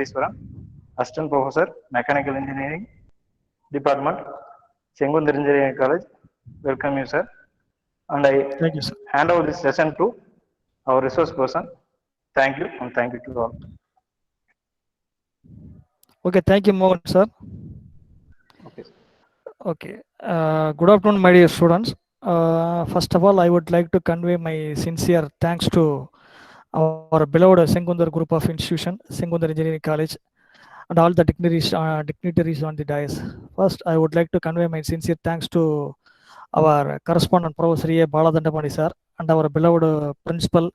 Iswaran, Assistant Professor, Mechanical Engineering Department, Sengundir Engineering College. Welcome you, sir. And I Thank you, sir. hand over this session to our resource person. Thank you, and thank you to all. Okay, thank you, Mohan, sir. Okay. Okay, good afternoon, my dear students. First of all, I would like to convey my sincere thanks to our beloved Sengundar Group of Institution, Sengundar Engineering College, and all the dignitaries on the dais. First, I would like to convey my sincere thanks to our correspondent, Professor A. Baladandapani, sir, and our beloved principal,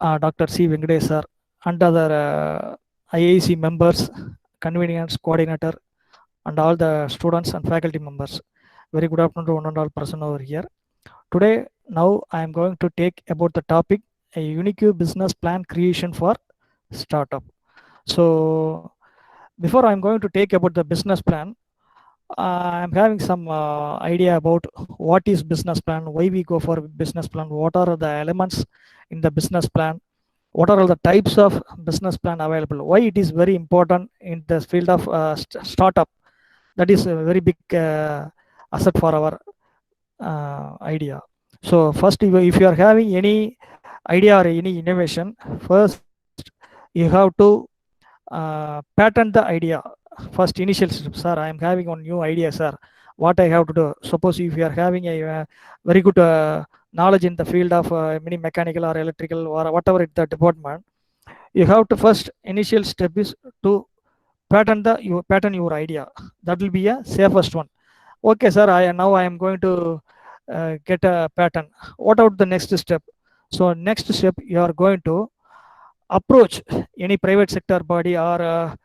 Dr. C. Venkatesh, sir, and other IAC members, convenience coordinator, and all the students and faculty members. Very good afternoon to one and all person over here. Today, now I am going to take about the topic a unique business plan creation for startup. So, before I'm going to take about the business plan, I'm having some idea about what is business plan, why we go for business plan, what are the elements in the business plan, what are all the types of business plan available, why it is very important in the field of startup. That is a very big asset for our idea. So first, if you are having any idea or any innovation, first you have to patent the idea. First initial step, sir, I am having one new idea, sir, what I have to do. Suppose if you are having a very good knowledge in the field of many mechanical or electrical or whatever it the department, you have to first initial step is to patent your idea. That will be a safest one. Okay, sir, I am going to get a patent. What about the next step? So next step, you are going to approach any private sector body or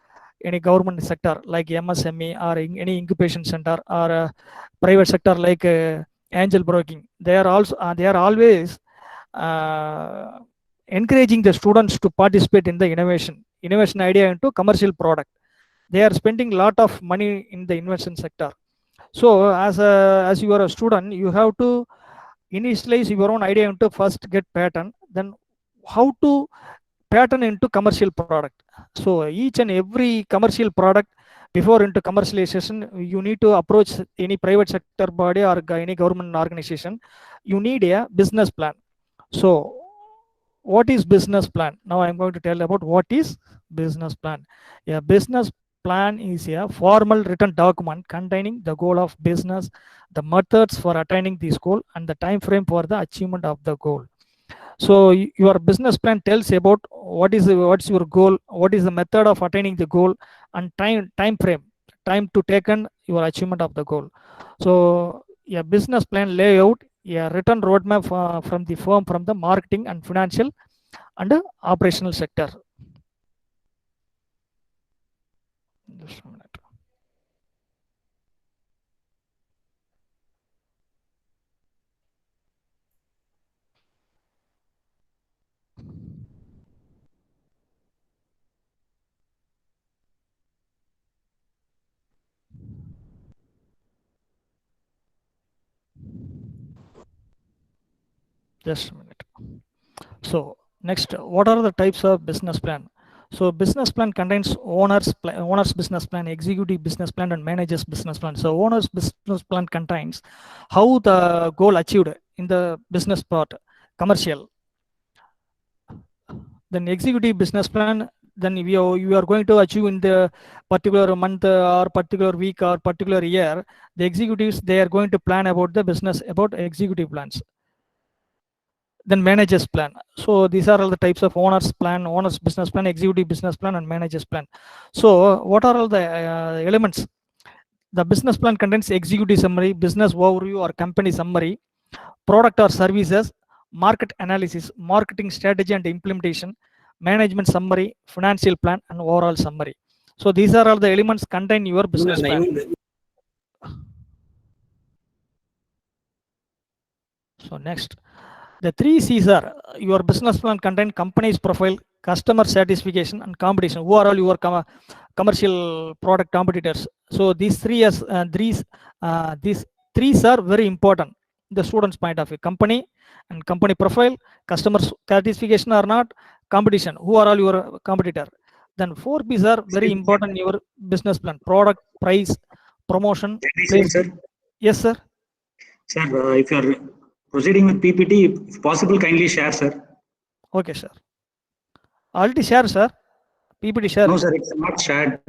any government sector like MSME or any incubation center or private sector like angel broking. They are always uh, encouraging the students to participate in the innovation idea into commercial product. They are spending a lot of money in the innovation sector. So as you are a student, you have to initialize your own idea into first get patent, then how to pattern into commercial product. So each and every commercial product before into commercialization, you need to approach any private sector body or any government organization. You need a business plan. So what is business plan? Now I'm going to tell about what is business plan. A business plan is a formal written document containing the goal of business, the methods for attaining this goal, and the time frame for the achievement of the goal. So your business plan tells about what's your goal, what is the method of attaining the goal, and time frame, time to taken your achievement of the goal. So a business plan layout, a written roadmap from the firm, from the marketing and financial and operational sector. Just a minute. Just a minute. So next, what are the types of business plan? So business plan contains owner's business plan, executive business plan, and manager's business plan. So owner's business plan contains how the goal achieved in the business part, commercial. Then executive business plan, then you are going to achieve in the particular month or particular week or particular year. The executives, they are going to plan about the business, about executive plans. Then managers plan. So these are all the types of owner's plan, owner's business plan, executive business plan, and managers plan. So what are all the elements? The business plan contains executive summary, business overview or company summary, product or services, market analysis, marketing strategy and implementation, management summary, financial plan, and overall summary. So these are all the elements contained in your business plan. So next, the three C's are your business plan contain company's profile, customer satisfaction, and competition. Who are all your commercial product competitors? So these these three are very important. The student's point of view: company and company profile, customer satisfaction or not, competition. Who are all your competitor? Then 4Ps are very important in your business plan: product, price, promotion, place. Sir. Yes, sir. Sir, if you are proceeding with PPT, if possible, kindly share, sir. Okay, sir. Already share, sir. PPT share. No, sir, it's not shared.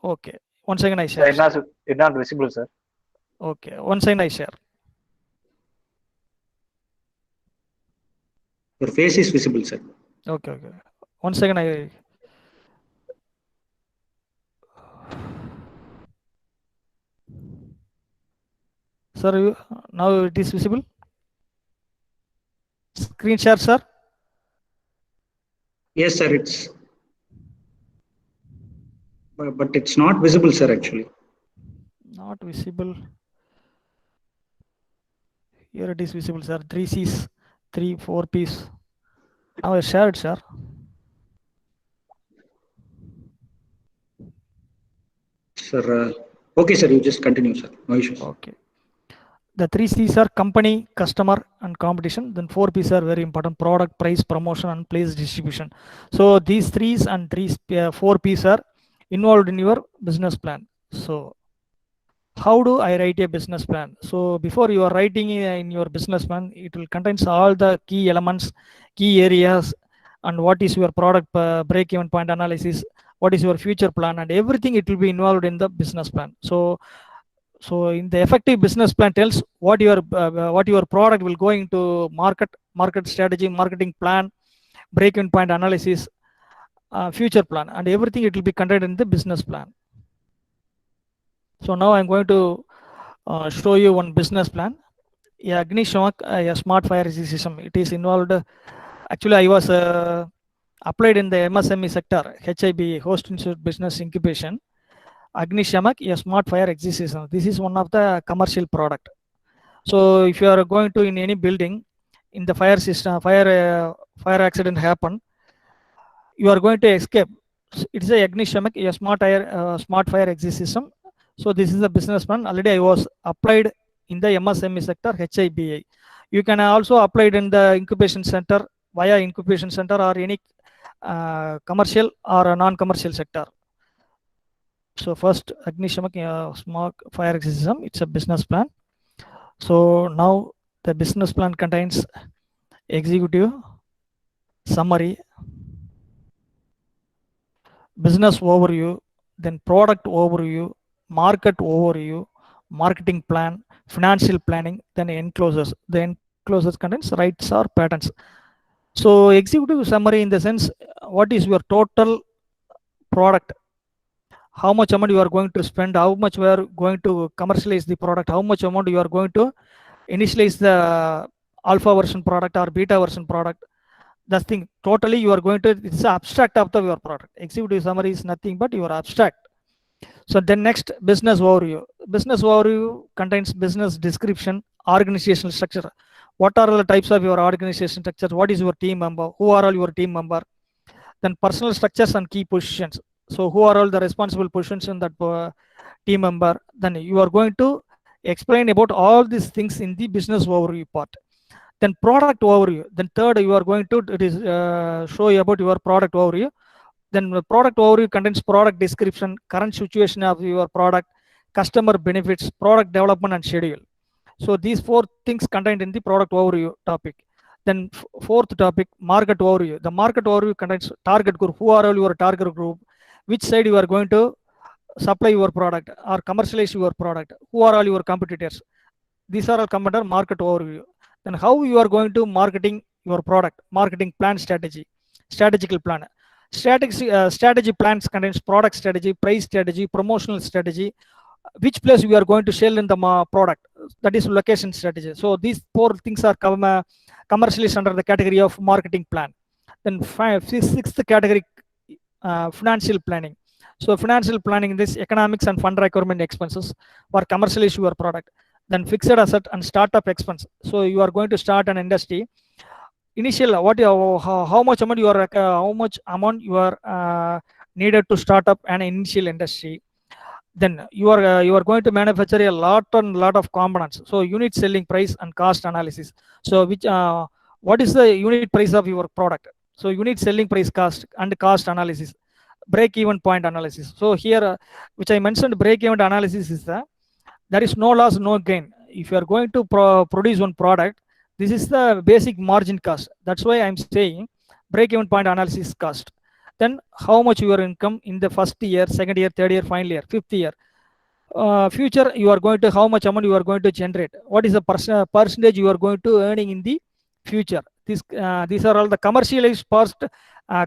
Okay. 1 second, I share. It's not visible, sir. Okay. 1 second, I share. Your face is visible, sir. Okay. 1 second, I. Sir, now it is visible. Screen share, sir. Yes, sir, but it's not visible, sir, actually. Not visible. Here it is visible, sir. 3 Cs, 3, 4 Ps. Now I shared, sir. Sir, okay, sir, you just continue, sir. No issues. Okay. The 3 Cs are company, customer, and competition. Then 4 Ps are very important: product, price, promotion, and place distribution. So these 3s and 4 Ps are involved in your business plan. So how do I write a business plan? So before you are writing in your business plan, it will contains all the key elements, key areas, and what is your product break-even point analysis, what is your future plan, and everything. It will be involved in the business plan. So in the effective business plan tells what your product will go into market strategy, marketing plan, break-even point analysis, future plan, and everything. It will be contained in the business plan. So now I'm going to show you one business plan. Yeah, Agnishamak, a smart fire exit system. It is involved. Actually, I was applied in the MSME sector, HIB, Host Institute Business Incubation. Agnishamak, a smart fire exit system. This is one of the commercial product. So if you are going to in any building, in the fire system, fire accident happen, you are going to escape. It is a Agnishamak, a smart fire exit system. So this is the business plan. Already I was applied in the MSME sector, HIBA. You can also apply it in the incubation center, via incubation center, or any commercial or non-commercial sector. So first, Agnishamak, smart fire exit system. It's a business plan. So now the business plan contains executive, summary, business overview, then product overview, market overview, marketing plan, financial planning, then enclosures. The enclosures contains rights or patents. So executive summary, in the sense, what is your total product, how much amount you are going to spend, how much we are going to commercialize the product, how much amount you are going to initialize the alpha version product or beta version product. That thing totally you are going to, it's abstract of your product. Executive summary is nothing but your abstract. So then next, business overview. Business overview contains business description, organizational structure. What are the types of your organization structure? What is your team member? Who are all your team member? Then personal structures and key positions. So who are all the responsible positions in that team member? Then you are going to explain about all these things in the business overview part. Then product overview. Then third, you are going to show you about your product overview. Then the product overview contains product description, current situation of your product, customer benefits, product development, and schedule. So these 4 things contained in the product overview topic. Then fourth topic, market overview. The market overview contains target group. Who are all your target group? Which side you are going to supply your product or commercialize your product? Who are all your competitors? These are all come under market overview. Then how you are going to marketing your product, marketing plan strategy, strategical plan. Strategy plans contains product strategy, price strategy, promotional strategy, which place we are going to sell in the product, that is location strategy. So these 4 things are commercialized under the category of marketing plan. Then sixth category, financial planning. So financial planning, this economics and fund requirement expenses for commercialize your product. Then fixed asset and startup expense. So you are going to start an industry. Initial, how much amount you are needed to start up an initial industry. Then you are going to manufacture a lot of components. So unit selling price and cost analysis. So what is the unit price of your product? So unit selling price, cost and cost analysis. break-even point analysis. So here, which I mentioned, break-even analysis is there is no loss, no gain. If you are going to produce one product, this is the basic margin cost. That's why I'm saying break-even point analysis cost. Then how much your income in the first year, second year, third year, final year, fifth year. Future, you are going to, how much amount you are going to generate. What is the percentage you are going to earning in the future. These are all the commercialized parts.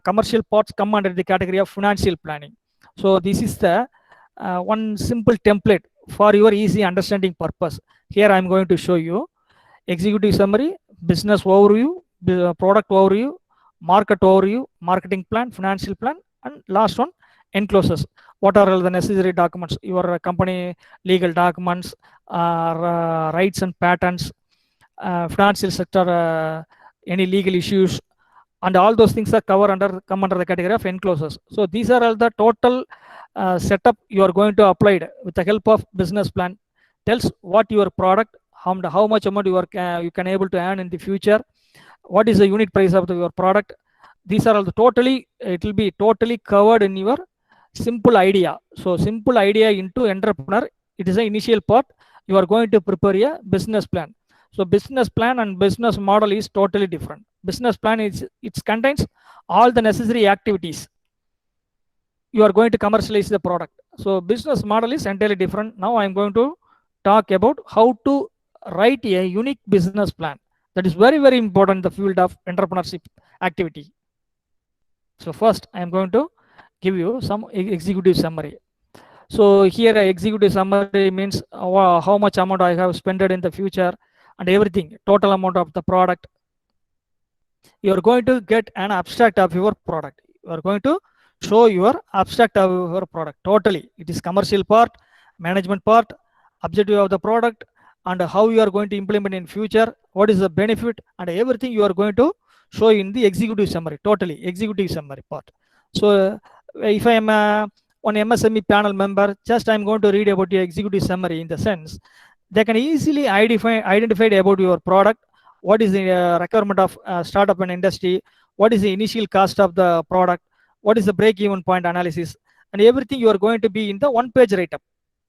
Commercial parts come under the category of financial planning. So this is the one simple template for your easy understanding purpose. Here I am going to show you executive summary, business overview, product overview, market overview, marketing plan, financial plan, and last one, enclosures. What are all the necessary documents? Your company legal documents, rights and patents, financial sector, any legal issues, and all those things are come under the category of enclosures. So these are all the total setup you are going to apply with the help of business plan. Tells what your product, how much amount you can able to earn in the future, what is the unit price of your product. These are all the totally, it will be totally covered in your simple idea. So simple idea into entrepreneur, it is the initial part. You are going to prepare a business plan. So business plan and business model is totally different. Business plan is, it contains all the necessary activities. You are going to commercialize the product. So business model is entirely different. Now I am going to talk about how to write a unique business plan. That is very, very important in the field of entrepreneurship activity. So first I am going to give you some executive summary. So here executive summary means how much amount I have spent in the future and everything, total amount of the product. You are going to get an abstract of your product. You are going to show your abstract of your product totally. It is commercial part, management part, objective of the product, and how you are going to implement in future, what is the benefit, and everything you are going to show in the executive summary, totally executive summary part. So if I am one MSME panel member, just I'm going to read about your executive summary in the sense they can easily identify about your product, what is the requirement of startup and industry, what is the initial cost of the product, what is the break-even point analysis, and everything you are going to be in the one-page write-up.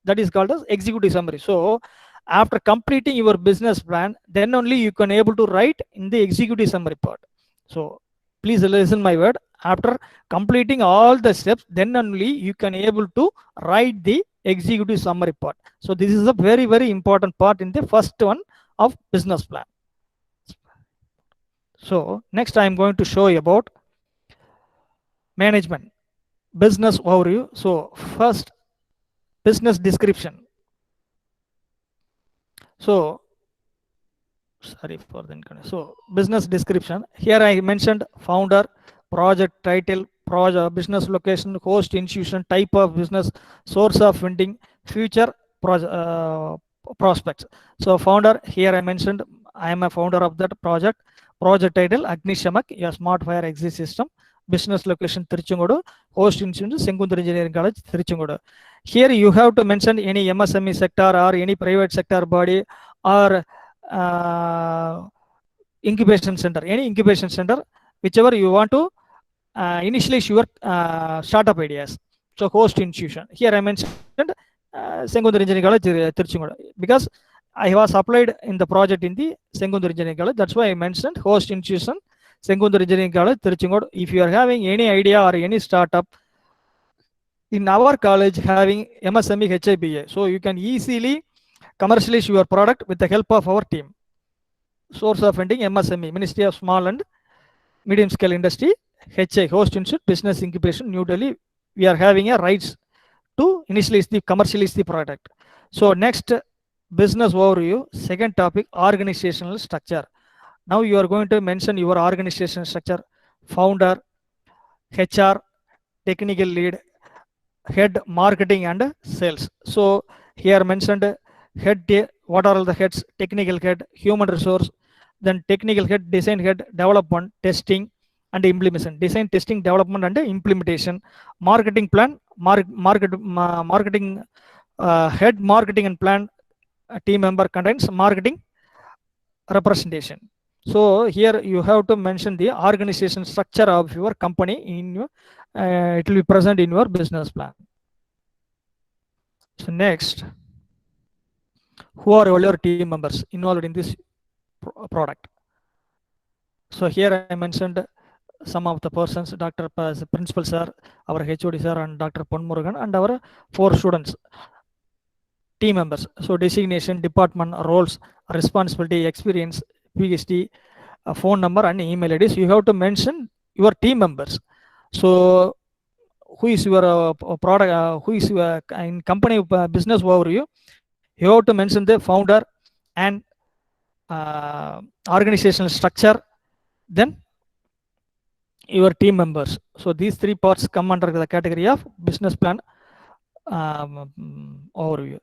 That is called as executive summary. So after completing your business plan, then only you can able to write in the executive summary part. So please listen my word. After completing all the steps, then only you can able to write the executive summary part. So this is a very, very important part in the first one of business plan. So next I am going to show you about management, business overview. So first, business description. So sorry for the inconvenience. So business description. Here I mentioned founder, project title, project, business location, host, institution, type of business, source of funding, future prospects. So founder, here I mentioned I am a founder of that project. Project title Agnishamak, a smart fire exit system. Business location Tiruchengodu, host institution Sengunthar Engineering College, Tiruchengodu. Here you have to mention any MSME sector or any private sector body or incubation center, any incubation center, whichever you want to initialize your startup ideas. So host institution. Here I mentioned Sengunthar Engineering College, Tiruchengodu, because I was applied in the project in the Sengunthar Engineering College. That's why I mentioned host institution Sengunthar Engineering College, Tiruchengodu. If you are having any idea or any startup in our college having MSME HIBA, so you can easily commercialize your product with the help of our team. Source of funding MSME, Ministry of Small and Medium Scale Industry, HI, Host Institute, Business Incubation, New Delhi. We are having a rights to initialize the commercialize the product. So next, business overview. Second topic, organizational structure. Now you are going to mention your organizational structure, founder, HR, technical lead, head marketing and sales. So here mentioned head, what are all the heads? Technical head, human resource, then technical head, design head, development, testing and implementation. Design, testing, development and implementation. Marketing plan, marketing head marketing and plan team member contains marketing representation. So here you have to mention the organization structure of your company in your, it will be present in your business plan. So next, who are all your team members involved in this product? So here I mentioned some of the persons, Dr. Principal Sir, our HOD Sir, and Dr. Ponmurugan, and our 4 students, team members. So designation, department, roles, responsibility, experience, PhD, phone number, and email IDs. You have to mention your team members. So who is your product, who is your in company business overview, you have to mention the founder and organizational structure, then your team members. So these 3 parts come under the category of business plan overview.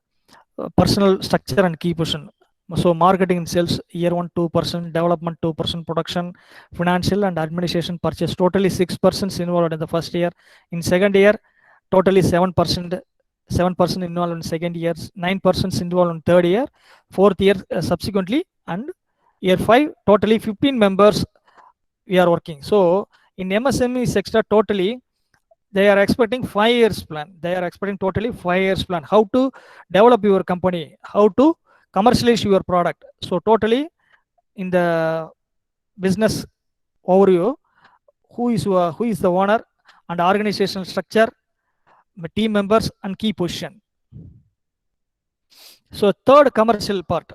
Personal structure and key position. So marketing and sales, year 1 2%, development 2%, production, financial and administration purchase, totally 6% involved in the first year. In second year, totally 7% involved in second year, 9% involved in third year, fourth year subsequently, and year 5 totally 15 members we are working. So in MSME sector, totally they are expecting 5 years plan. They are expecting totally 5 years plan. How to develop your company, how to commercialize your product. So totally in the business overview, who is the owner and organizational structure, team members, and key position. So third part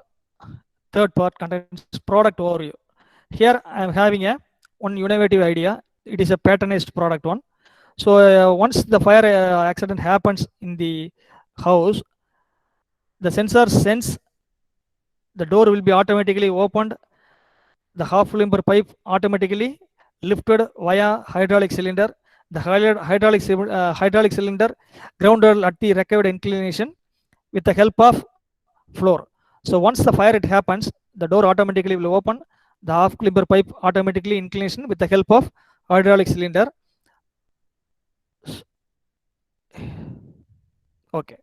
contains product overview. Here I am having one innovative idea. It is a patronized product one. So once the fire accident happens in the house, the sensor sense the door will be automatically opened, the half limber pipe automatically lifted via hydraulic cylinder, the hydraulic cylinder grounded at the required inclination with the help of floor. So once the fire it happens, the door automatically will open, the half limber pipe automatically inclination with the help of hydraulic cylinder. Okay.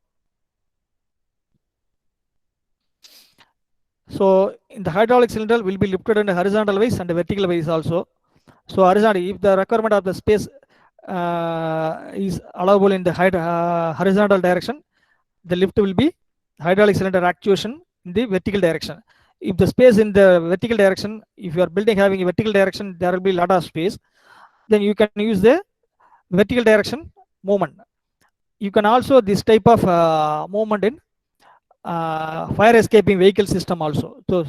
So in the hydraulic cylinder will be lifted in a horizontal wise and vertical wise also. So horizontal, if the requirement of the space is allowable in the horizontal direction, the lift will be hydraulic cylinder actuation in the vertical direction. If the space in the vertical direction, if your building having a vertical direction, there will be a lot of space, then you can use the vertical direction movement. You can also this type of movement in fire escaping vehicle system also. So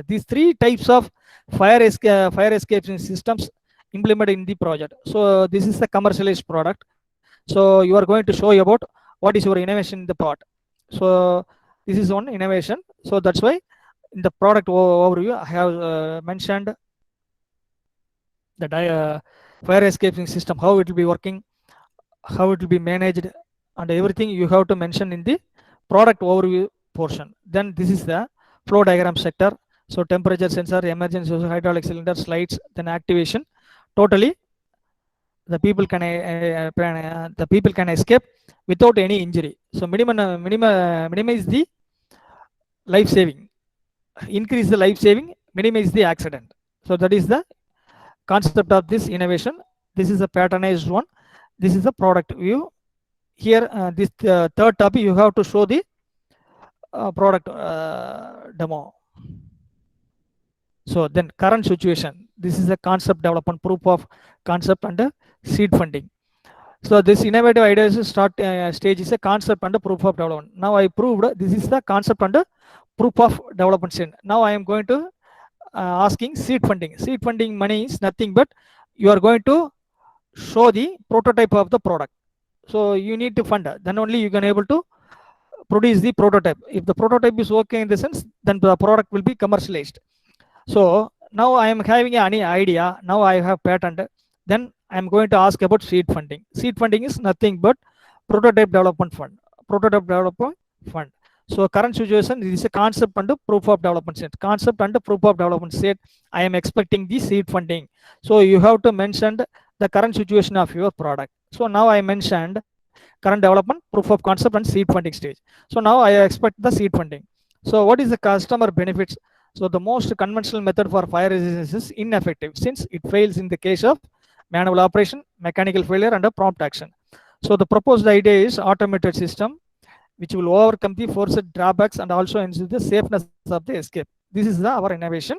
these 3 types of fire escaping systems implemented in the project. So this is the commercialized product. So you are going to show about what is your innovation in the part. So this is one innovation. So that's why in the product overview I have mentioned the fire escaping system, how it will be working, how it will be managed, and everything you have to mention in the product overview portion. Then this is the flow diagram sector. So temperature sensor, emergency hydraulic cylinder, slides, then activation. Totally the people can escape without any injury. So minimize the life saving, increase the life saving, minimize the accident. So that is the concept of this innovation. This is a patronized one. This is the product view. Here this third topic you have to show the product demo. So then current situation, this is a concept development, proof of concept and seed funding. So this innovative ideas start stage is a concept and a proof of development. Now I proved this is the concept and proof of development stage. Now I am going to asking seed funding. Seed funding money is nothing but you are going to show the prototype of the product. So you need to fund, then only you can able to produce the prototype. If the prototype is okay in the sense, then the product will be commercialized. So now I am having any idea, now I have patent, then I am going to ask about seed funding. Seed funding is nothing but prototype development fund. So current situation is a concept and proof of development set. Concept and proof of development set, I am expecting the seed funding. So you have to mention the current situation of your product. So now I mentioned current development, proof of concept, and seed funding stage. So now I expect the seed funding. So what is the customer benefits? So the most conventional method for fire resistance is ineffective since it fails in the case of manual operation, mechanical failure, and a prompt action. So the proposed idea is automated system which will overcome the forced drawbacks and also ensure the safeness of the escape. This is our innovation.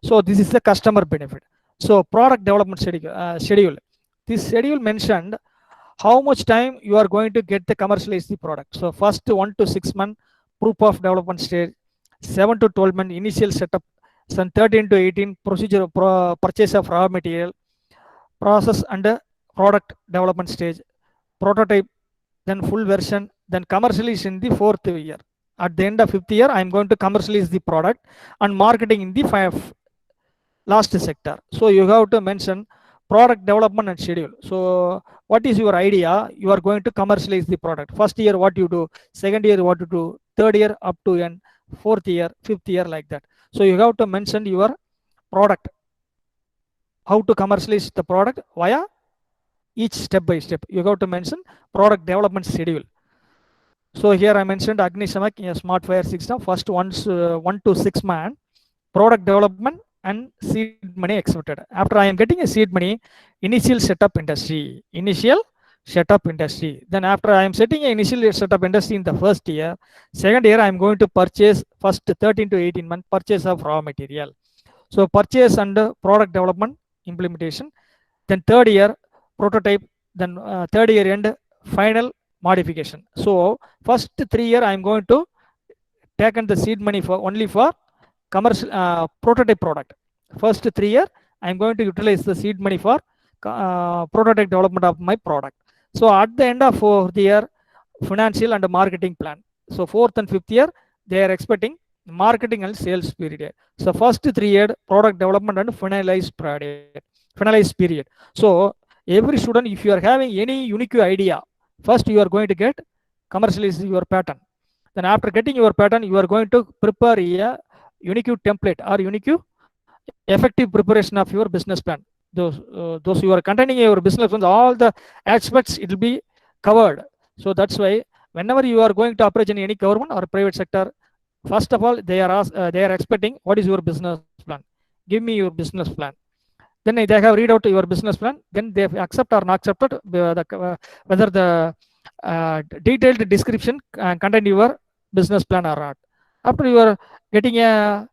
So this is the customer benefit. So product development schedule. This schedule mentioned how much time you are going to get the commercialize the product. So first 1 to 6 month proof of development stage, 7 to 12 month initial setup, then 13 to 18 procedure purchase of raw material, process and product development stage, prototype, then full version, then commercialize in the 4th year. At the end of 5th year, I am going to commercialize the product and marketing in the last sector. So you have to mention product development and schedule. So what is your idea? You are going to commercialize the product. First year, what you do, second year, what you do, third year up to end, 4th year, 5th year, like that. So you have to mention your product, how to commercialize the product via each step by step. You have to mention product development schedule. So here I mentioned Agnishamak, a smart fire system, first 1 to 6 months, product development and seed money expected. After I am getting a seed money, initial setup industry. Then after I am setting an initial setup industry in the first year, second year I am going to purchase first 13 to 18 month purchase of raw material. So purchase and product development implementation. Then third year prototype. Then third year end final modification. So first 3 year I am going to take the seed money for only for commercial prototype product. First 3 year I am going to utilize the seed money for prototype development of my product. So at the end of 4th year, financial and marketing plan. So 4th and 5th year they are expecting marketing and sales period. So first 3 year product development and finalized period. So every student, if you are having any unique idea, first you are going to get commercialize your pattern. Then after getting your pattern, you are going to prepare a unique template or unique effective preparation of your business plan. Those you are containing your business plans, all the aspects it will be covered. So that's why whenever you are going to operate in any government or private sector, first of all they are expecting what is your business plan. Give me your business plan. Then they have read out your business plan. Then they accept or not accepted whether the detailed description contain your business plan or not. After you are getting a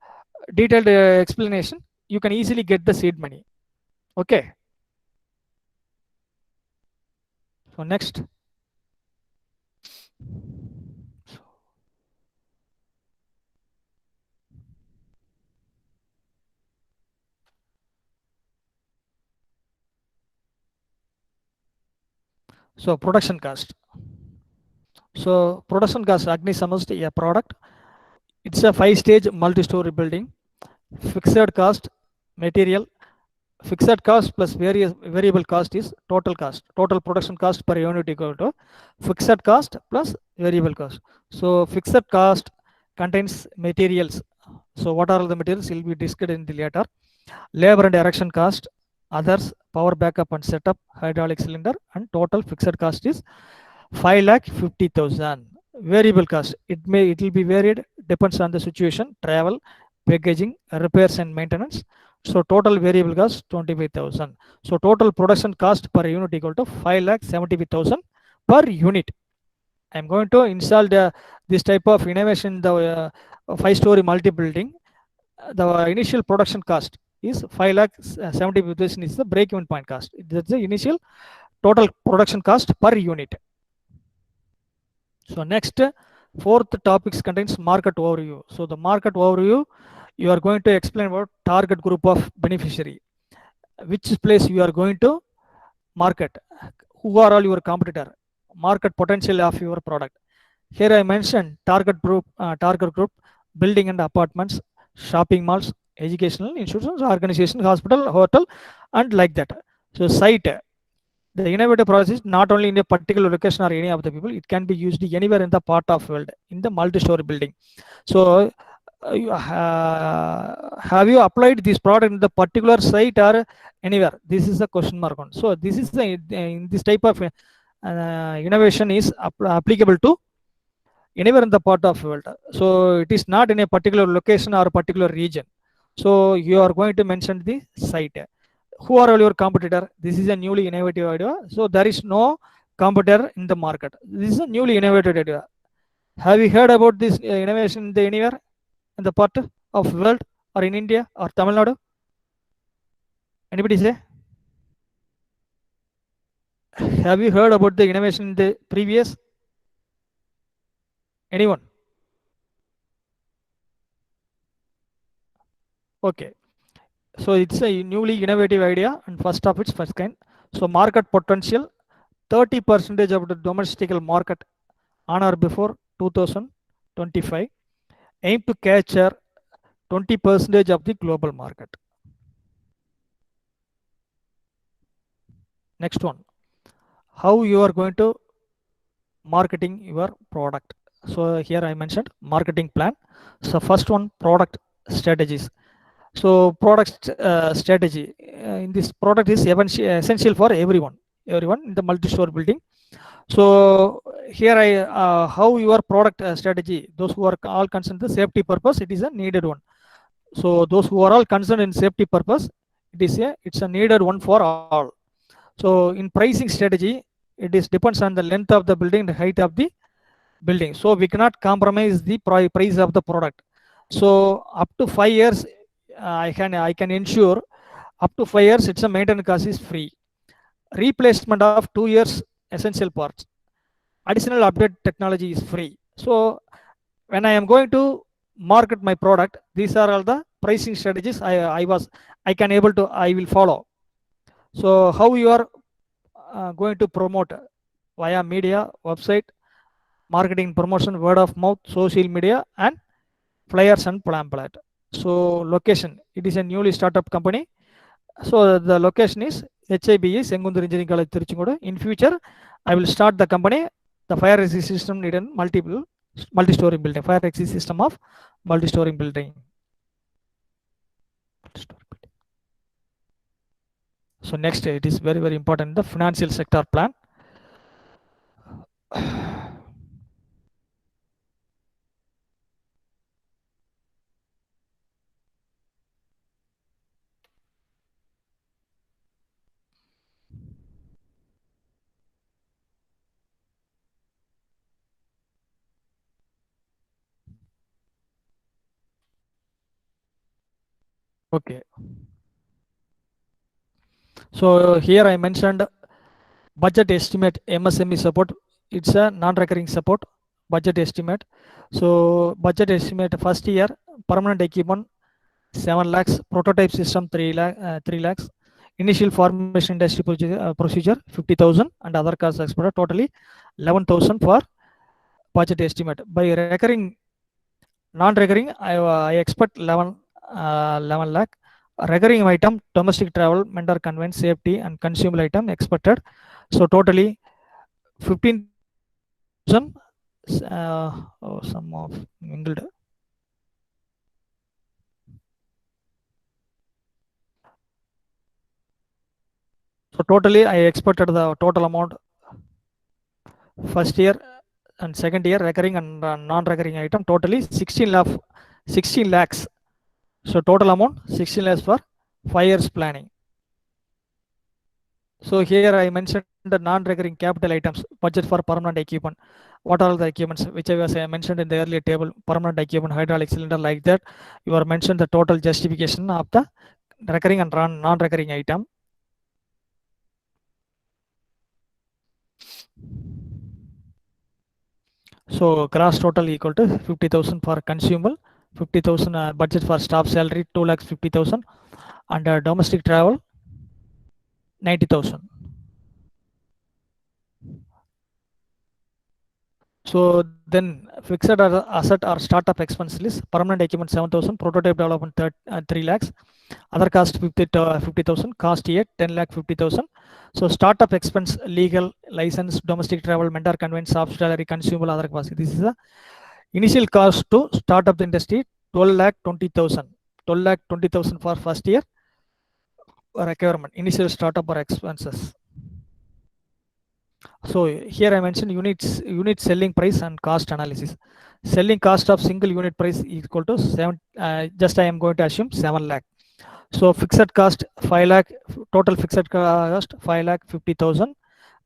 detailed explanation, you can easily get the seed money. Okay. So next. So production cost. So production cost, Agnisamast, a product. It's a 5-stage multi-story building. Fixed cost, material. Fixed cost plus variable cost is total cost. Total production cost per unit equal to fixed cost plus variable cost. So fixed cost contains materials. So what are the materials will be discussed in the later. Labor and erection cost, others, power backup and setup, hydraulic cylinder, and total fixed cost is 5,50,000. Variable cost, it will be varied, depends on the situation, travel, packaging, repairs and maintenance. So total variable cost 25,000. So total production cost per unit equal to 5,75,000 per unit. I am going to install this type of innovation, the 5-story multi-building. The initial production cost is 5,75,000 is the break-even point cost. That's the initial total production cost per unit. So next, 4th topics contains market overview. So the market overview, you are going to explain about target group of beneficiary, which place you are going to market, who are all your competitor, market potential of your product. Here I mentioned target group, building and apartments, shopping malls, educational institutions, organization, hospital, hotel, and like that. So site, the innovative process is not only in a particular location or any of the people, it can be used anywhere in the part of world in the multi-story building. So have you applied this product in the particular site or anywhere? This is the question mark on. So this is the in this type of innovation is applicable to anywhere in the part of world. So it is not in a particular location or a particular region. So you are going to mention the site. Who are all your competitor? This is a newly innovative idea. So there is no competitor in the market. This is a newly innovative idea. Have you heard about this innovation anywhere in the part of world or in India or Tamil Nadu? Anybody say? Have you heard about the innovation in the previous? Anyone? Okay. So it's a newly innovative idea and first of its first kind. So market potential, 30% of the domestic market on or before 2025. Aim to capture 20% of the global market. Next one, how you are going to marketing your product. So here I mentioned marketing plan. So first one, product strategies. So product strategy in this product is essential for everyone in the multi-store building. So here I how your product strategy, those who are all concerned the safety purpose, it is a needed one. So those who are all concerned in safety purpose, it's a needed one for all. So in pricing strategy, it is depends on the length of the building, the height of the building. So we cannot compromise the price of the product. So up to 5 years, I can ensure up to 5 years it's a maintenance cost is free. Replacement of 2 years essential parts. Additional update technology is free. So when I am going to market my product, these are all the pricing strategies I will follow. So how you are going to promote via media, website, marketing, promotion, word of mouth, social media, and flyers and pamphlet. So location, it is a newly startup company. So the location is HIBE, Sengundur Engineering College, Tiruchengodu. In future, I will start the company. The fire exit system need a multi-story building. Fire exit system of multi-story building. So next, it is very, very important, the financial sector plan. Okay. So here I mentioned budget estimate, MSME support. It's a non-recurring support, budget estimate. So budget estimate first year, permanent equipment 7 lakhs, prototype system 3 lakhs, initial formation industry procedure 50,000 and other costs expected totally 11,000 for budget estimate. By recurring, non-recurring, I expect 11 lakh. Recurring item, domestic travel, vendor conveyance, safety, and consumable item expected. So totally 15,000. Some of mingled. So totally, I expected the total amount first year and second year recurring and non-recurring item totally 16 lakhs. So total amount 16 lakhs for 5 years planning. So here I mentioned the non-recurring capital items, budget for permanent equipment. What are the equipments which I was mentioned in the earlier table? Permanent equipment, hydraulic cylinder, like that. You are mentioned the total justification of the recurring and non-recurring item. So gross total equal to 50,000 for consumable, 50,000 budget for staff salary, 2,50,000, and domestic travel 90,000. So then fixed asset or startup expense list, permanent equipment 7,000, prototype development 3 lakhs, other cost 50,000, cost yet 10 lakh 50,000. So startup expense, legal, license, domestic travel, vendor conveyance, staff salary, consumable, other costs. This is the initial cost to start up the industry 12 lakh 20,000. 12 lakh 20,000 for first year requirement, initial startup or expenses. So here I mentioned unit selling price and cost analysis. Selling cost of single unit price is equal to 7. Just I am going to assume 7 lakh. So fixed cost 5 lakh, total fixed cost 5 lakh 50,000,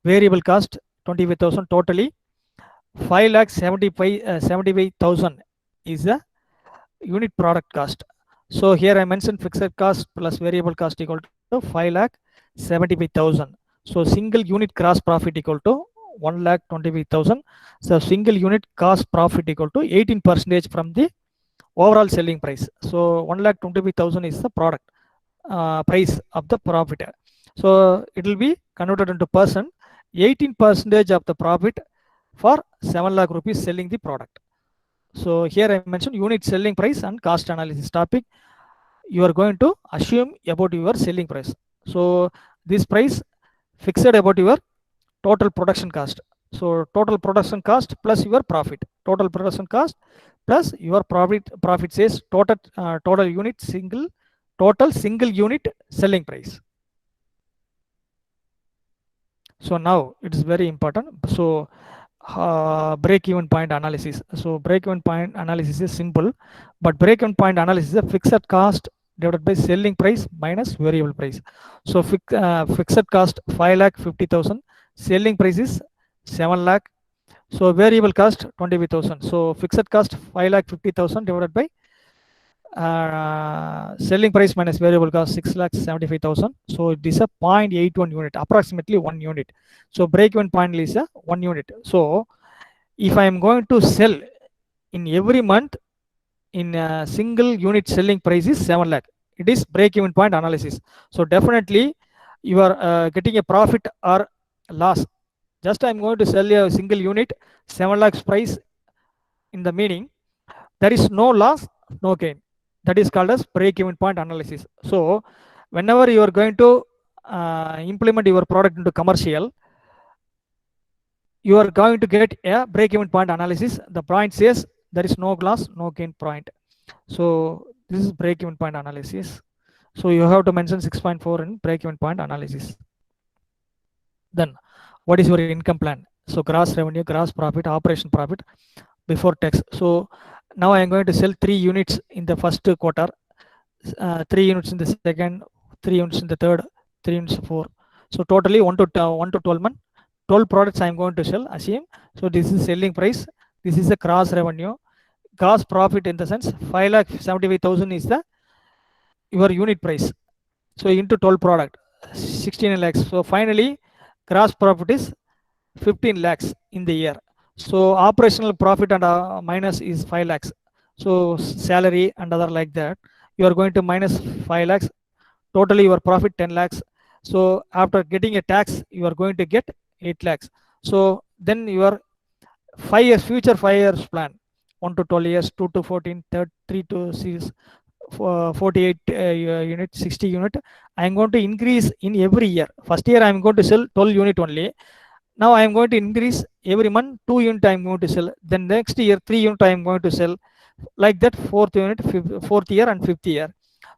variable cost 25,000, totally 5 lakh 75,000 is the unit product cost. So here I mentioned fixed cost plus variable cost equal to 5 lakh 75,000. So single unit gross profit equal to 1 lakh 25,000. So single unit cost profit equal to 18% from the overall selling price. So 1 lakh 25,000 is the product price of the profit. So it will be converted into percent. 18% of the profit for 7 lakh rupees selling the product. So here I mentioned unit selling price and cost analysis topic. You are going to assume about your selling price. So this price fixed about your total production cost. So total production cost plus your profit. Total production cost plus your profit says total unit total single unit selling price. So now it is very important. So break-even point analysis. So break-even point analysis is simple, but break-even point analysis is a fixed cost divided by selling price minus variable price. So fixed cost 5 lakh 50,000, selling price is 7 lakh. So variable cost 25,000. So fixed cost 5 lakh 50,000 divided by selling price minus variable cost 6 lakh 75,000. So it is a 0.81 unit, approximately 1 unit. So break-even point is a 1 unit. So if I am going to sell in every month in a single unit selling price is 7 lakh, it is break-even point analysis. So definitely you are getting a profit or loss. Just I am going to sell a single unit 7 lakhs price, in the meaning there is no loss, no gain. That is called as break-even point analysis. So whenever you are going to implement your product into commercial, you are going to get a break-even point analysis. The point says there is no loss, no gain point. So this is break-even point analysis. So you have to mention 6.4 in break-even point analysis. Then what is your income plan? So gross revenue, gross profit, operation profit before tax. So now I am going to sell 3 units in the first quarter, 3 units in the second, 3 units in the third, 3 units 4. So totally 1 to 12 month, 12 products I am going to sell, assume. So this is selling price. This is the gross revenue. Gross profit in the sense 5 lakh 75,000 is the your unit price. So into 12 product, 16 lakhs. So finally gross profit is 15 lakhs in the year. So operational profit and minus is 5 lakhs. So salary and other like that, you are going to minus 5 lakhs. Totally your profit 10 lakhs. So after getting a tax, you are going to get 8 lakhs. So then your 5 years future 5 years plan, 1 to 12 years, 2 to 14, 3 to 6, 48 unit, 60 unit. I am going to increase in every year. First year I am going to sell 12 unit only. Now I am going to increase every month 2 unit I am going to sell. Then next year 3 unit I am going to sell. Like that fourth unit, fourth year and fifth year.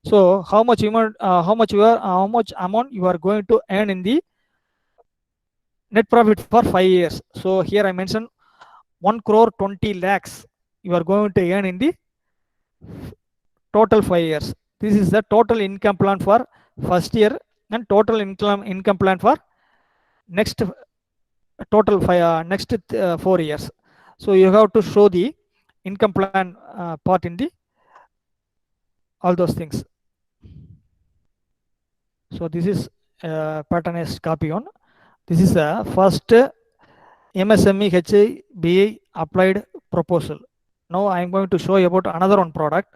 So how much how much amount you are going to earn in the net profit for 5 years. So here I mentioned 1 crore 20 lakhs you are going to earn in the total 5 years. This is the total income plan for first year and total income plan for next total next 4 years. So you have to show the income plan part in the all those things. So this is patternized copy on. This is the first MSME HIBI applied proposal. Now I am going to show you about another one product.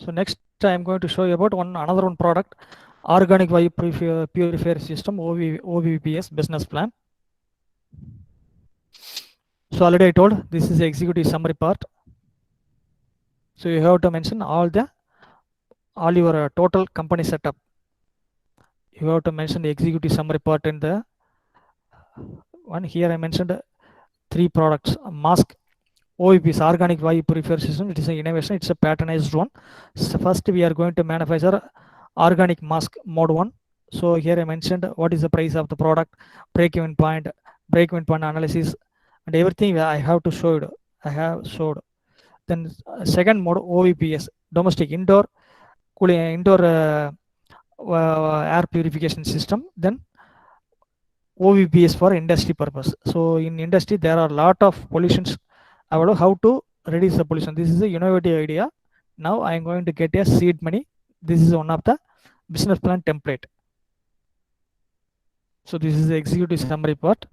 So next I'm going to show you about another one product, Organic Value Purifier System, OVPS business plan. So already I told this is the executive summary part. So you have to mention all your total company setup. You have to mention the executive summary part in the one. Here I mentioned 3 products: mask, OVPS, Organic Value Purifier System. It is an innovation. It's a patronized one. So first we are going to manufacture organic mask mode 1. So here I mentioned what is the price of the product, break-even point analysis, and everything I have to show it. I have showed. Then second mode, OVPS, domestic indoor cooling, indoor air purification system. Then OVPS for industry purpose. So in industry there are a lot of pollutions. How to reduce the pollution. This is a innovative idea. Now I am going to get a seed money. This is one of the business plan template. So this is the executive summary part.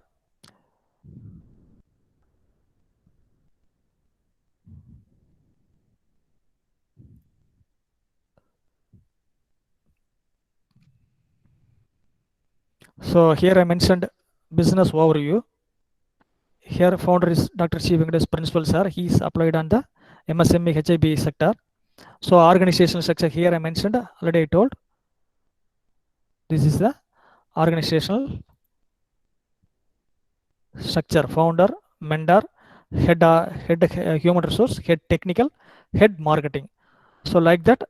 So here I mentioned business overview. Here founder is Dr. C. Venkatesh, principal sir. He is applied on the MSME HIB sector. So organizational structure here I mentioned already I told. This is the organizational structure: founder, mentor, head human resource, head technical, head marketing. So like that,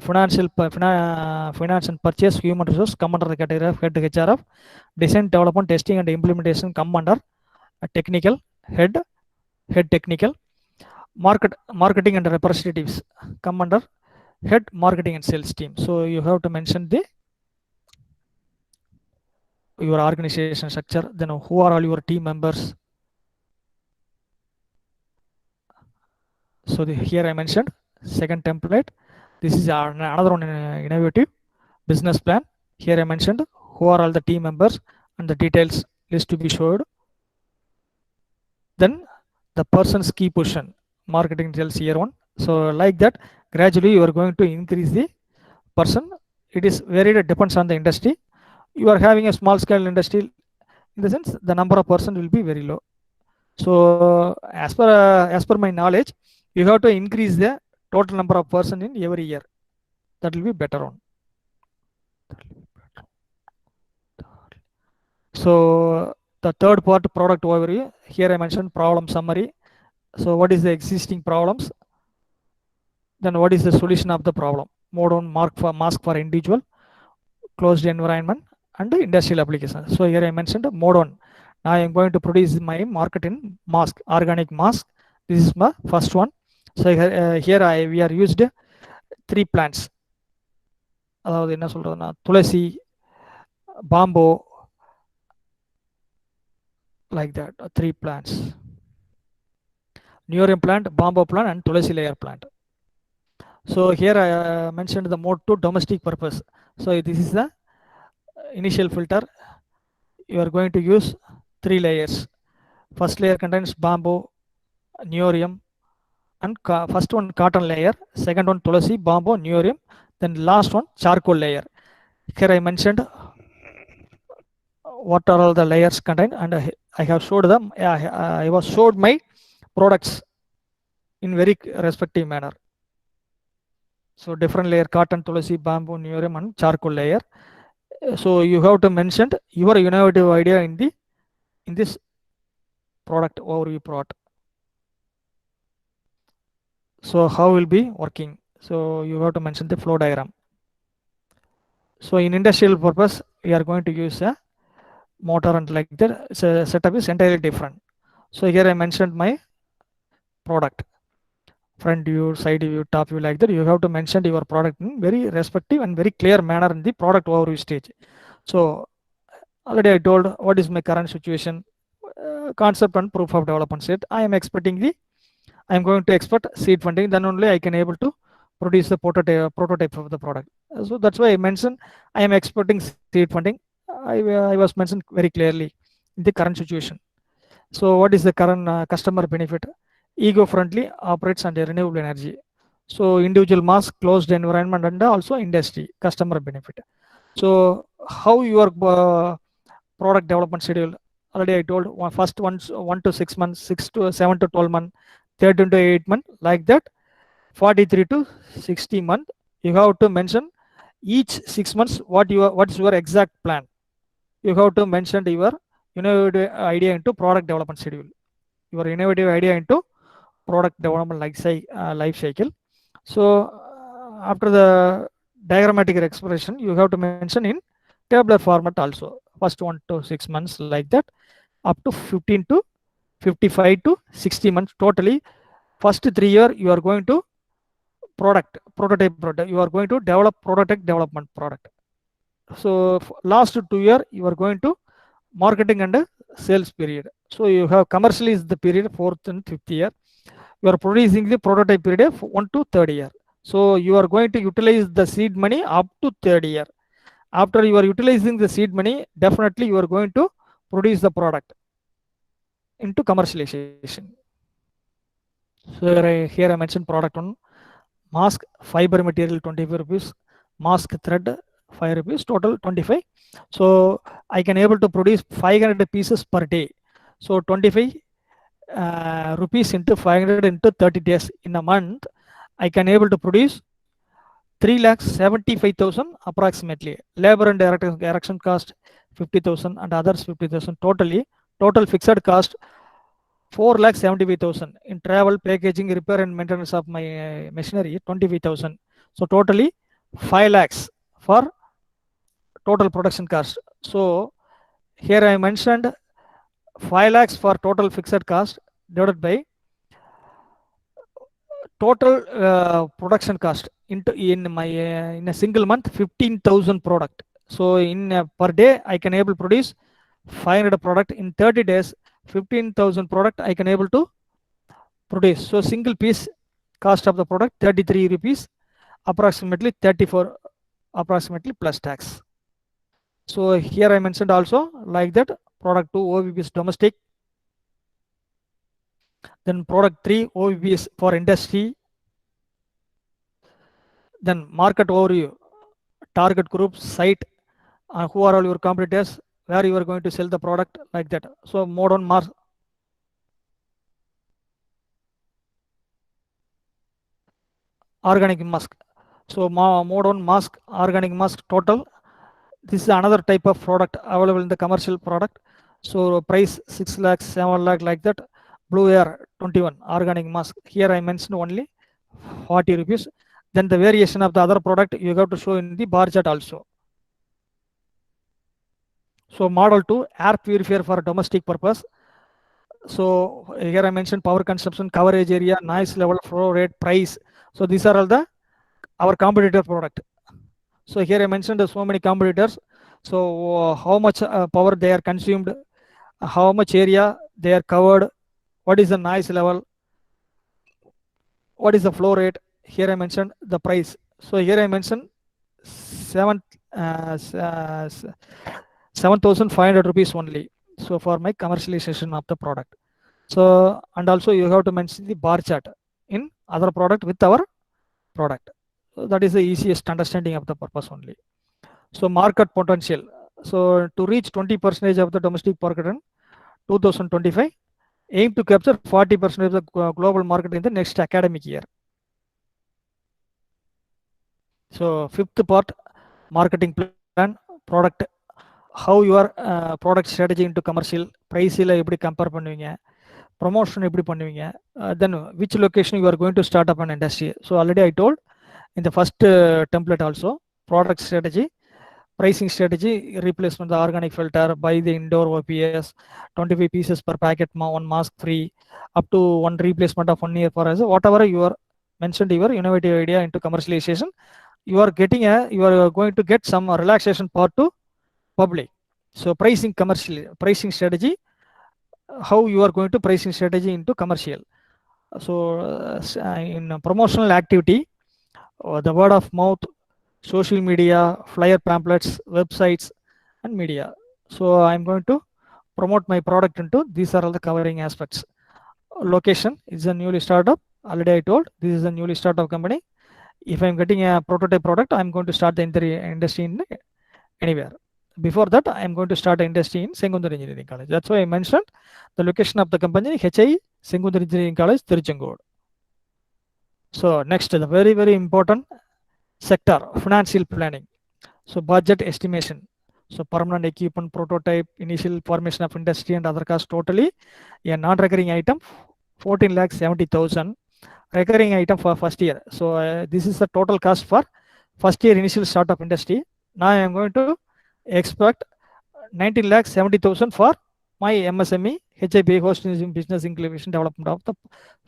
finance and purchase, human resource come under the category of head HRF. Design, development, testing and implementation come under technical head technical. Marketing and representatives come under head marketing and sales team. So you have to mention your organization structure. Then who are all your team members? So here I mentioned second template. This is another one, innovative business plan. Here I mentioned who are all the team members and the details list to be showed. Then the person's key position, marketing sales year 1. So like that, gradually you are going to increase the person. It is varied, it depends on the industry. You are having a small scale industry, in the sense the number of person will be very low. So as per my knowledge, you have to increase the total number of person in every year. That will be better on. So the third part, product overview. Here I mentioned problem summary. So what is the existing problems? Then what is the solution of the problem? Mode 1, mask for individual, closed environment, and industrial application. So here I mentioned mode 1. Now I am going to produce my market in mask, organic mask. This is my first one. So here we are used 3 plants. அதாவது என்ன சொல்றதுன்னா, துளசி, bamboo, like that, 3 plants: Neorium plant, bamboo plant, and tulasi layer plant. So here I mentioned the mode 2, domestic purpose. So this is the initial filter. You are going to use 3 layers. First layer contains bamboo, neorium, and first one cotton layer, second one tulasi, bamboo, neorium, then last one charcoal layer. Here I mentioned what are all the layers contained, and I have showed them. I was showed my products in very respective manner. So different layer: cotton, tulasi, bamboo, neorium, and charcoal layer. So you have to mention your innovative idea in this product overview plot. So how will be working? So you have to mention the flow diagram. So in industrial purpose, we are going to use a motor and like that. So setup is entirely different. So here I mentioned my product: front view, side view, top view, like that. You have to mention your product in very respective and very clear manner in the product overview stage. So already I told what is my current situation, concept and proof of development set. I am going to expect seed funding, then only I can able to produce the prototype of the product. So that's why I mentioned I am expecting seed funding. I was mentioned very clearly in the current situation. So what is the current customer benefit? Eco-friendly, operates under renewable energy. So individual mask, closed environment, and also industry, customer benefit. So how your product development schedule? Already I told first 1 to 6 months, 6 to 7 to 12 months, 13 to 8 months, like that. 43 to 60 months. You have to mention each 6 months what's your exact plan. You have to mention your innovative idea into product development schedule. Your innovative idea into product development life cycle. So after the diagrammatic expression, you have to mention in tabular format also. First 1 to 6 months, like that, up to 15 to 55 to 60 months. Totally, first 3 years you are going to prototype product. You are going to develop prototype development product. So last 2 years you are going to marketing and sales period. So you have commercial is the period 4th and 5th year. You are producing the prototype period 1 to 3rd year. So you are going to utilize the seed money up to 3rd year. After you are utilizing the seed money, definitely you are going to produce the product into commercialization. So here I mentioned product 1, mask fiber material 25 rupees, mask thread 5 rupees, total 25. So I can able to produce 500 pieces per day. So 25 rupees into 500 into 30 days in a month, I can able to produce 3,75,000 approximately. Labor and erection cost 50,000 and others 50,000. Total fixed cost 4,75,000. In travel, packaging, repair and maintenance of my machinery 25,000. So totally 5 lakhs for total production cost. So here I mentioned 5 lakhs for total fixed cost divided by total production cost into in a single month 15,000 product. So in per day I can able to produce 500 product. In 30 days 15,000 product I can able to produce. So single piece cost of the product 33 rupees, approximately 34 approximately plus tax. So here I mentioned also like that product 2 OVP is domestic, then product 3 OVP is for industry, then market overview, target group, site, who are all your competitors, where you are going to sell the product, like that. So mode on mask, organic mask. So mode on mask, organic mask total. This is another type of product available in the commercial product. So price 6 lakhs, 7 lakh, like that. Blue Air 21 organic mask. Here I mentioned only 40 rupees. Then the variation of the other product you have to show in the bar chart also. So model 2 air purifier for domestic purpose. So here I mentioned power consumption, coverage area, noise level, flow rate, price. So these are all our competitor product. So here I mentioned so many competitors. So how much power they are consumed, how much area they are covered, what is the noise level, what is the flow rate. Here I mentioned the price. So here I mentioned 7,500 rupees only. So for my commercialization of the product. So and also you have to mention the bar chart in other product with our product. So that is the easiest understanding of the purpose only. So market potential. So to reach 20% of the domestic market in 2025, aim to capture 40% of the global market in the next academic year. So fifth part, marketing plan, product, how your product strategy into commercial, price எப்படி compare பண்ணுவீங்க, promotion எப்படி பண்ணுவீங்க, then which location you are going to start up an industry. So already I told in the first template also, product strategy, pricing strategy, replacement the organic filter, buy the indoor OPS, 25 pieces per packet, one mask free, up to one replacement of 1 year for us. Whatever you are mentioned your innovative idea into commercialization, you are going to get some relaxation part to public. So pricing strategy, how you are going to pricing strategy into commercial. So in promotional activity, the word of mouth, social media, flyer pamphlets, websites, and media. So I'm going to promote my product into these are all the covering aspects. Location is a newly startup, Already I told this is a newly startup company. If I'm getting a prototype product, I'm going to start the industry in anywhere. Before that, I'm going to start an industry in Sengundar Engineering College. That's why I mentioned the location of the company, HI Sengundar Engineering College, Tiruchengood. So next, the very, very important sector, financial planning. So budget estimation. So permanent equipment, prototype, initial formation of industry and other costs totally. A non-recurring item, 14,70,000. Recurring item for first year. So this is the total cost for first year initial startup industry. Now I am going to expect 19,70,000 for my MSME HIB hosting business incubation development of the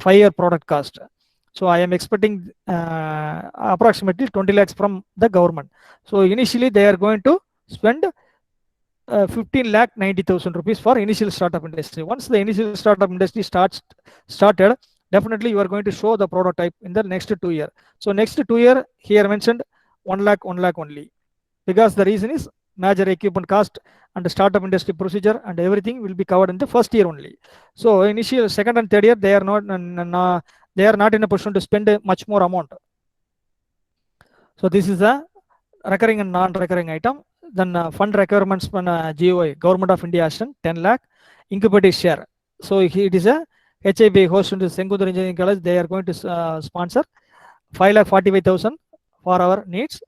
5-year product cost. So I am expecting approximately 20 lakhs from the government. So initially they are going to spend 15,90,000 rupees for initial startup industry. Once the initial startup industry started, definitely you are going to show the prototype in the next 2 years. So next 2 years here mentioned 1 lakh only, because the reason is major equipment cost and the startup industry procedure and everything will be covered in the first year only. So initial second and third year they are not in a position to spend much more amount. So this is a recurring and non-recurring item. Then fund requirements from GOI, Government of India Action, 10 lakh, incubator share. So it is a HIB host into Sengundar Engineering College. They are going to sponsor 5,45,000 for our needs.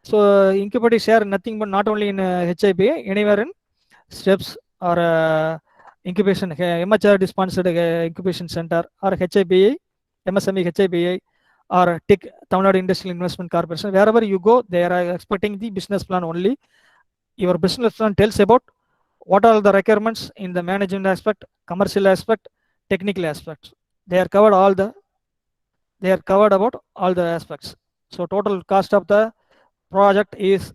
So incubator share nothing but not only in HIB, anywhere in STEPS or incubation, MHRD sponsored incubation center or HIBI, MSME HIBI or TIC, Tamil Nadu Industrial Investment Corporation. Wherever you go, they are expecting the business plan only. Your business plan tells about what are the requirements in the management aspect, commercial aspect, technical aspects. They are covered about all the aspects. So total cost of the project is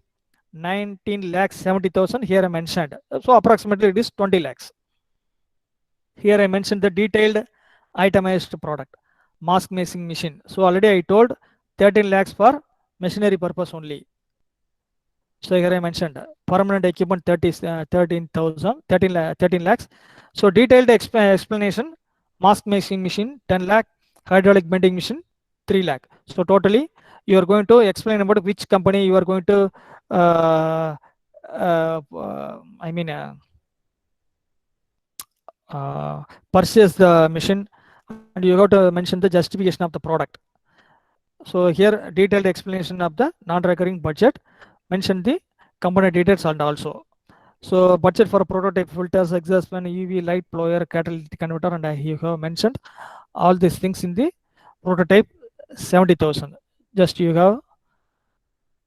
19,70,000 here I mentioned. So approximately it is 20 lakhs. Here I mentioned the detailed itemized product, mask making machine. So already I told 13 lakhs for machinery purpose only. So here I mentioned permanent equipment 13 lakhs. So detailed explanation, mask making machine 10 lakh, hydraulic bending machine 3 lakh. So totally you are going to explain about which company you are going to purchase the machine, and you have to mention the justification of the product. So here detailed explanation of the non-recurring budget, mention the component details and also. So budget for prototype filters, exhaust fan, UV light blower, catalytic converter, and you have mentioned all these things in the prototype 70,000. Just you have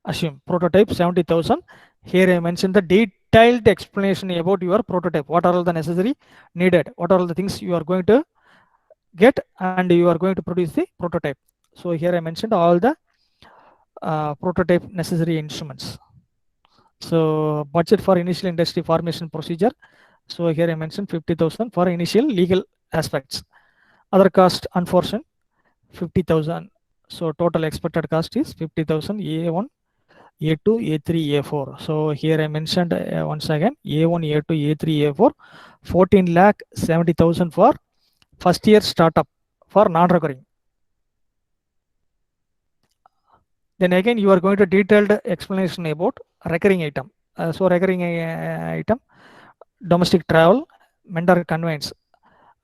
assume prototype 70,000. Here I mentioned the detailed explanation about your prototype. What are all the necessary needed? What are all the things you are going to get and you are going to produce the prototype. So here I mentioned all the prototype necessary instruments. So budget for initial industry formation procedure. So here I mentioned 50,000 for initial legal aspects. Other cost unfortunate 50,000. So total expected cost is 50,000 A1, A2, A3, A4. So here I mentioned once again A1, A2, A3, A4, 14 lakh 70,000 for first year startup for non-recurring. Then again you are going to detailed explanation about recurring item. So recurring item, domestic travel, vendor conveyance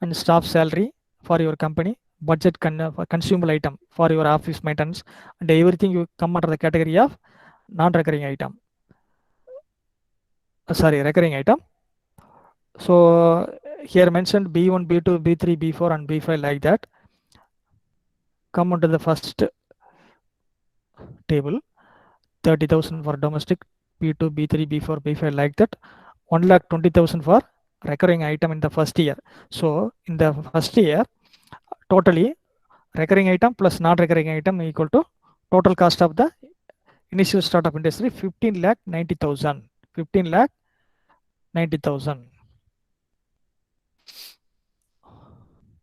and staff salary for your company, budget consumable item for your office maintenance, and everything you come under the category of non-recurring item. Recurring item. So here mentioned B1, B2, B3, B4 and B5 like that. Come onto the first table, 30,000 for domestic, B2, B3, B4, B5 like that. 1,20,000 for recurring item in the first year. So in the first year, totally recurring item plus non-recurring item equal to total cost of the initial startup industry 15,90,000. 15,90,000.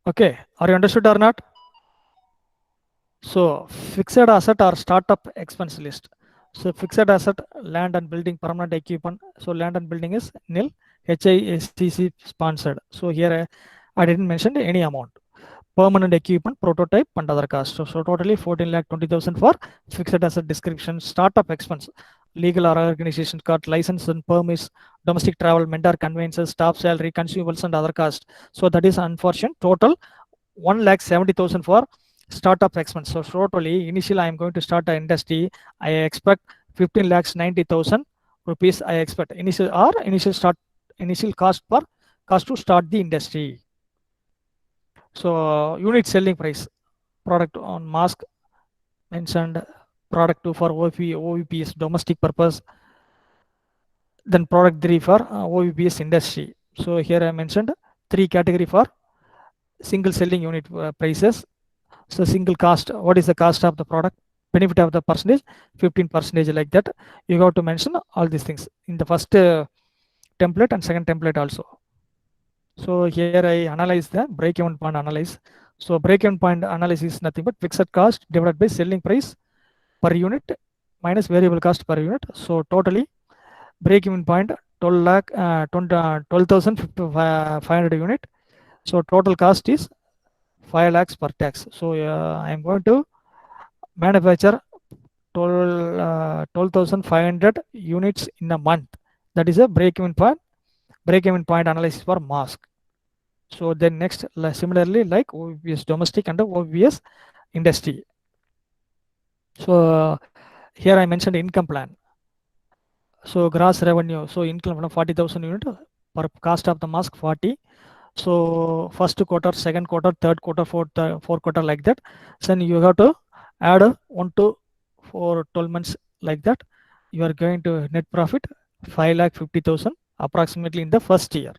Okay, are you understood or not? So fixed asset or startup expense list. So fixed asset, land and building, permanent equipment. So land and building is nil, HISTC sponsored. So here I didn't mention any amount. permanent equipment, prototype, and other costs. So totally 14,20,000 for fixed asset description, startup expense, legal or organization cost, license and permits, domestic travel, mentor conveyances, staff salary, consumables, and other costs. So that is unfortunate. Total 1,70,000 for startup expense. So totally, initially I am going to start an industry. I expect 15,90,000 rupees. I expect initial cost to start the industry. So unit selling price, product on mask mentioned, product 2 for OVPS domestic purpose, then product 3 for OVPS industry. So here I mentioned 3 category for single selling unit prices. So single cost, what is the cost of the product, benefit of the percentage, 15% like that. You have to mention all these things in the first template and second template also. So here I analyze the break-even point analysis. So break-even point analysis is nothing but fixed cost divided by selling price per unit minus variable cost per unit. So totally break-even point 12,500 unit. So total cost is 5 lakhs per tax. So I am going to manufacture 12,500 units in a month. That is a break-even point analysis for mask. So then next, similarly like OVPS domestic and OVPS industry. So here I mentioned income plan. So gross revenue, so income from 40,000 unit per cost of the mask 40. So first quarter, second quarter, third quarter, fourth quarter like that. Then you have to add 1 to 4 12 months like that. You are going to net profit 5,50,000 approximately in the first year.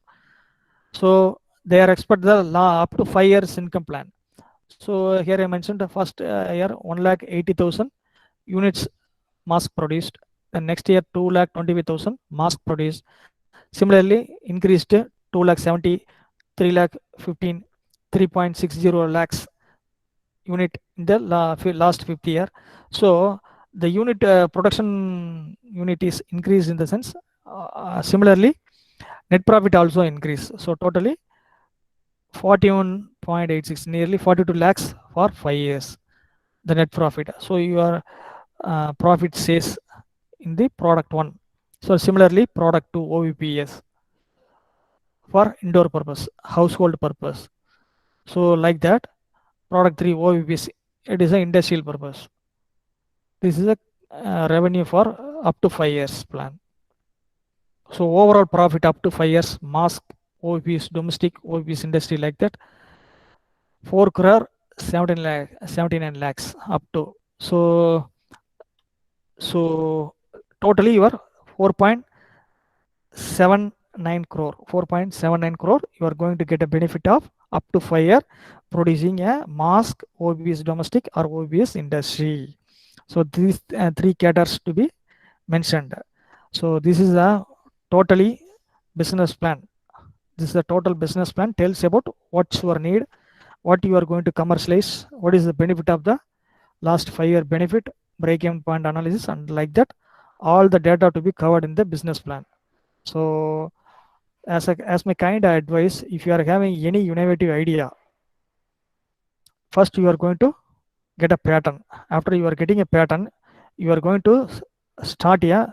So they are expect the up to 5 years income plan. So here I mentioned the first year 1,80,000 units mask produced. The next year 2,25,000 mask produced. Similarly increased 2,70,000, 3,15,000, 3.60 lakhs unit in the last 50 year. So the unit production unit is increased in the sense. Similarly net profit also increase. So totally 41.86, nearly 42 lakhs for 5 years, the net profit. So your profit says in the product 1. So similarly product 2 OVPS for indoor purpose, household purpose. So like that, product 3 OVPS, it is an industrial purpose. This is a revenue for up to 5 years plan. So overall profit up to 5 years, mask, OVPS domestic, OVPS industry like that, 4 crore 79 lakhs up to. So totally you are 4.79 crore. 4.79 crore you are going to get a benefit of up to 5 year producing a mask, OVPS domestic or OVPS industry. So these 3 categories to be mentioned. So this is a totally business plan. This is a total business plan, tells about what's your need, what you are going to commercialize, what is the benefit of the last 5 year benefit, break-even point analysis, and like that, all the data to be covered in the business plan. So as my kind of advice, if you are having any innovative idea, first you are going to get a pattern. After you are getting a pattern, you are going to start a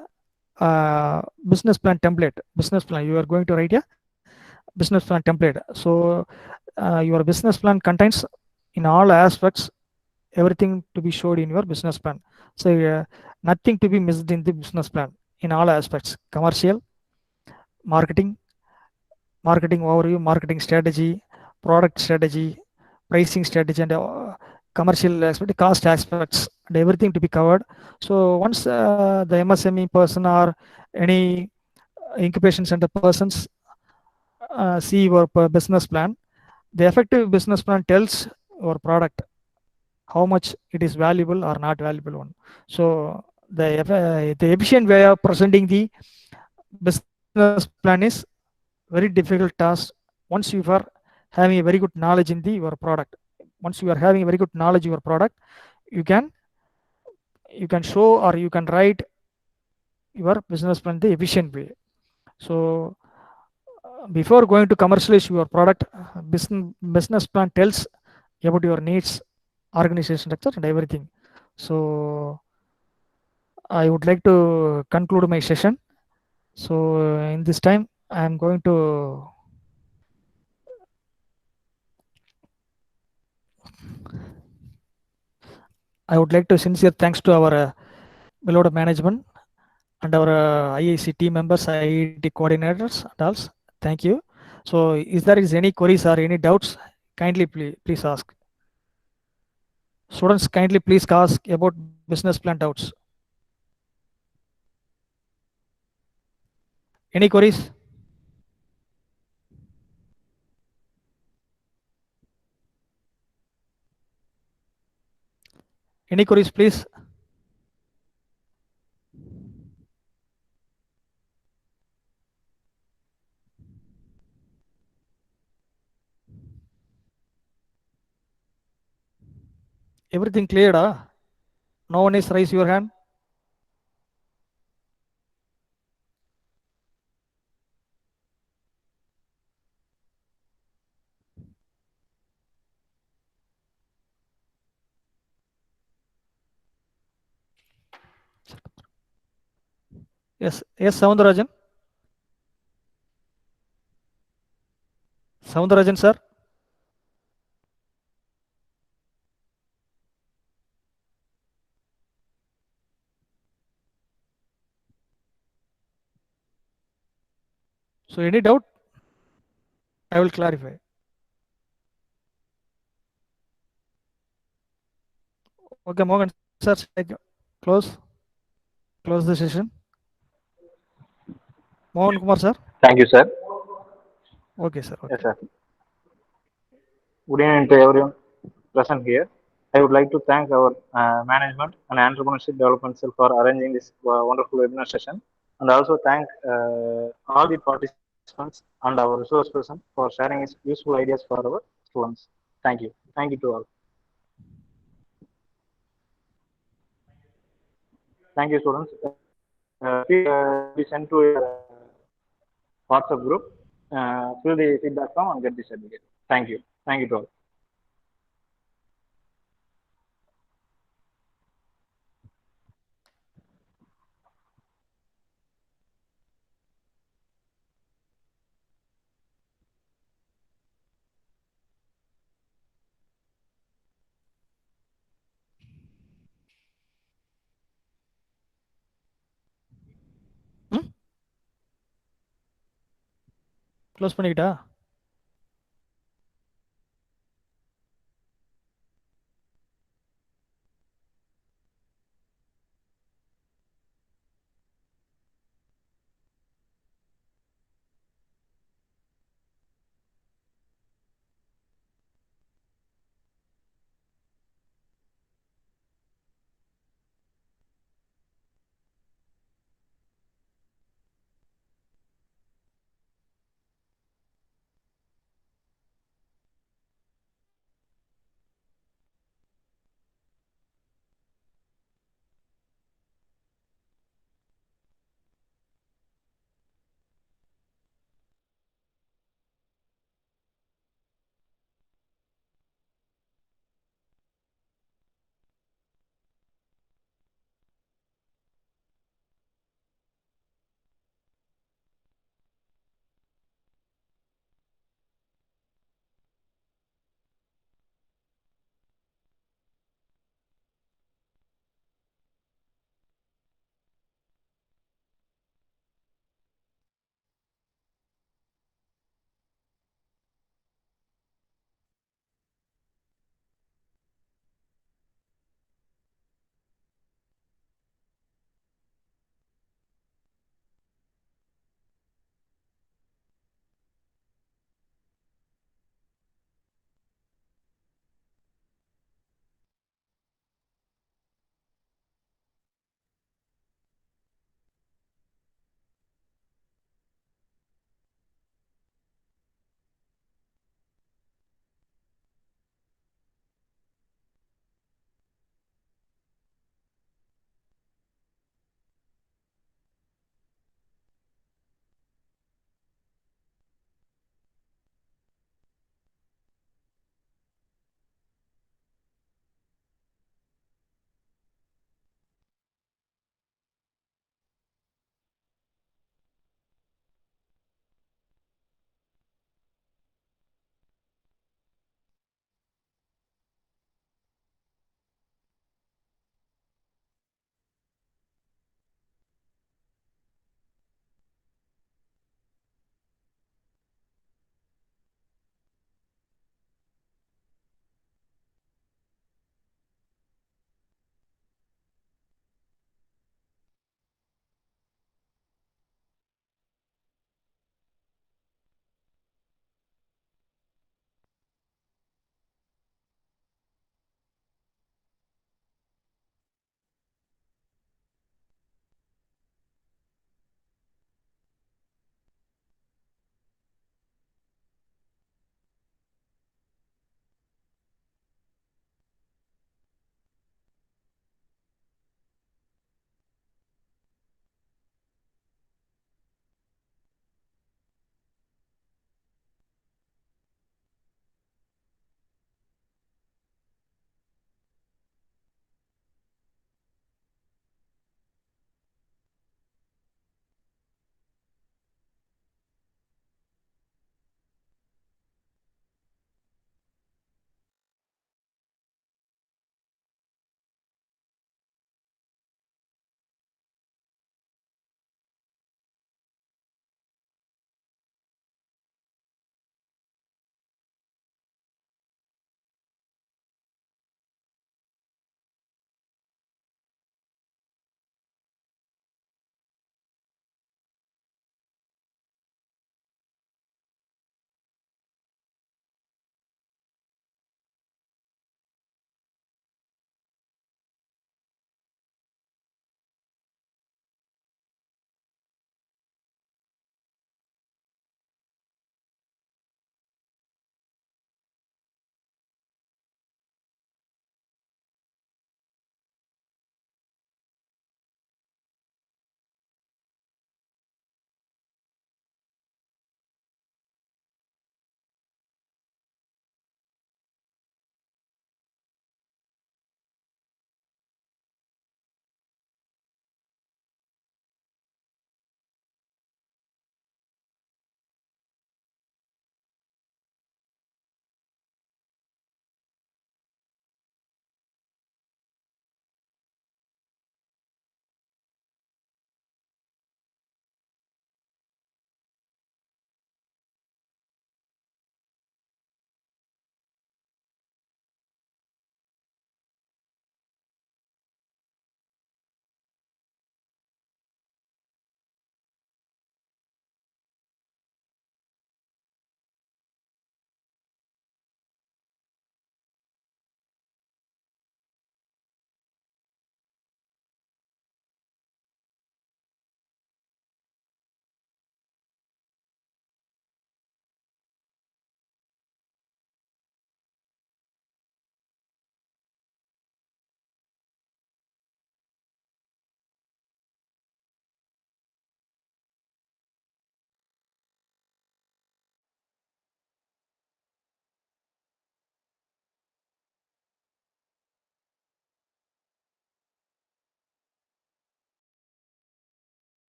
business plan template. Business plan, you are going to write a business plan template. So your business plan contains in all aspects everything to be showed in your business plan. So nothing to be missed in the business plan in all aspects: commercial, marketing overview, marketing strategy, product strategy, pricing strategy, and commercial aspect, cost aspects, and everything to be covered. So once the MSME person or any incubation center persons see your business plan, the effective business plan tells your product how much it is valuable or not valuable one. So the efficient way of presenting the business plan is very difficult task. Once you are having a very good knowledge in your product, once you are having a very good knowledge of your product, you can show or you can write your business plan the efficient way. So before going to commercialize your product, business plan tells about your needs, organization structure, and everything. So I would like to conclude my session. So in this time, I am going to I would like to sincere thanks to our beloved management and our IIC team members, IIT coordinators, and all. Thank you. So, is there is any queries or any doubts? Kindly please ask. Students, kindly please ask about business plan doubts. Any queries? Any queries, please? Everything cleared? No one is raise your hand. Yes, Soundarajan. Soundarajan, sir. So, any doubt? I will clarify. Okay, Morgan, sir, close the session. Mohan Kumar, sir. Thank you, sir. Okay, sir. Yes, Okay. sir. Good evening to everyone present here. I would like to thank our management and entrepreneurship development cell for arranging this wonderful webinar session, and also thank all the participants and our resource person for sharing his useful ideas for our students. Thank you. Thank you to all. Thank you, students. Please be sent to your WhatsApp group. Fill the feedback form and get the certificate. Thank you. Thank you to all. Close பண்ணிக்கிட்டா